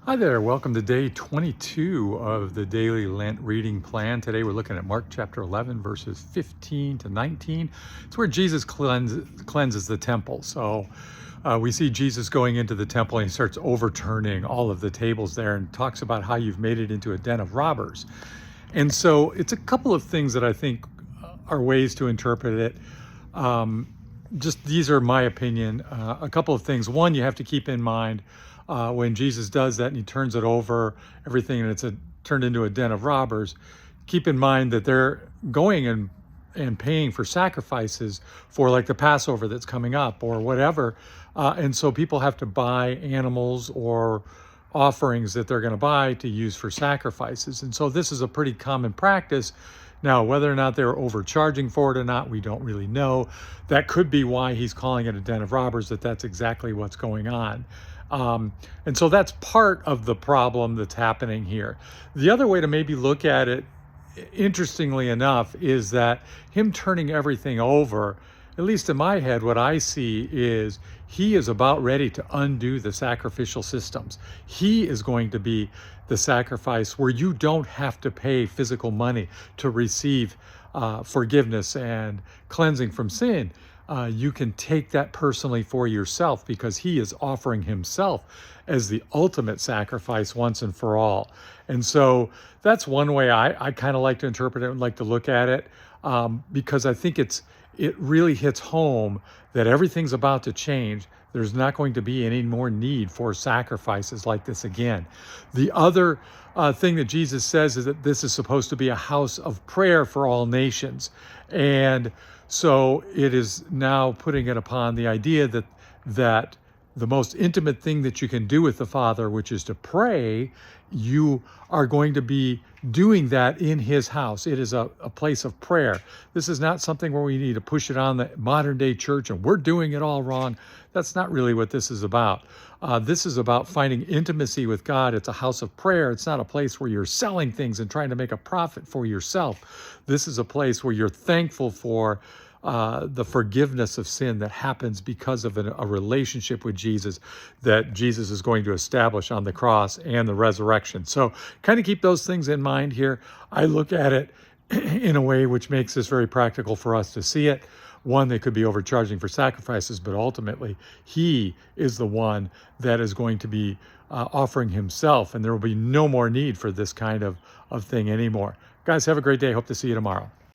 Hi there, welcome to day 22 of the daily Lent reading plan. Today we're looking at Mark chapter 11, verses 15 to 19. It's where Jesus cleanses the temple. So we see Jesus going into the temple and he starts overturning all of the tables there and talks about how you've made it into a den of robbers. And so it's a couple of things that I think are ways to interpret it. Just these are my opinion. A couple of things. One, you have to keep in mind when Jesus does that and he turns it over, everything, and it's turned into a den of robbers. Keep in mind that they're going and paying for sacrifices for like the Passover that's coming up or whatever. And so people have to buy animals or offerings that they're going to buy to use for sacrifices. And so this is a pretty common practice. Now, whether or not they're overcharging for it or not, we don't really know. That could be why he's calling it a den of robbers, that's exactly what's going on. And so that's part of the problem that's happening here. The other way to maybe look at it, interestingly enough, is that him turning everything over, at least in my head, what I see is he is about ready to undo the sacrificial systems. He is going to be the sacrifice where you don't have to pay physical money to receive forgiveness and cleansing from sin. You can take that personally for yourself because he is offering himself as the ultimate sacrifice once and for all. And so that's one way I kind of like to interpret it and like to look at it, because I think it really hits home that everything's about to change. There's not going to be any more need for sacrifices like this again. The other thing that Jesus says is that this is supposed to be a house of prayer for all nations. And so it is now putting it upon the idea that the most intimate thing that you can do with the Father, which is to pray, you are going to be doing that in his house. It is a place of prayer. This is not something where we need to push it on the modern day church and we're doing it all wrong. That's not really what this is about. This is about finding intimacy with God. It's a house of prayer. It's not a place where you're selling things and trying to make a profit for yourself. This is a place where you're thankful for the forgiveness of sin that happens because of a relationship with Jesus that Jesus is going to establish on the cross and the resurrection. So kind of keep those things in mind here. I look at it in a way which makes this very practical for us to see it. One, they could be overcharging for sacrifices, but ultimately he is the one that is going to be offering himself, and there will be no more need for this kind of thing anymore. Guys, have a great day. Hope to see you tomorrow.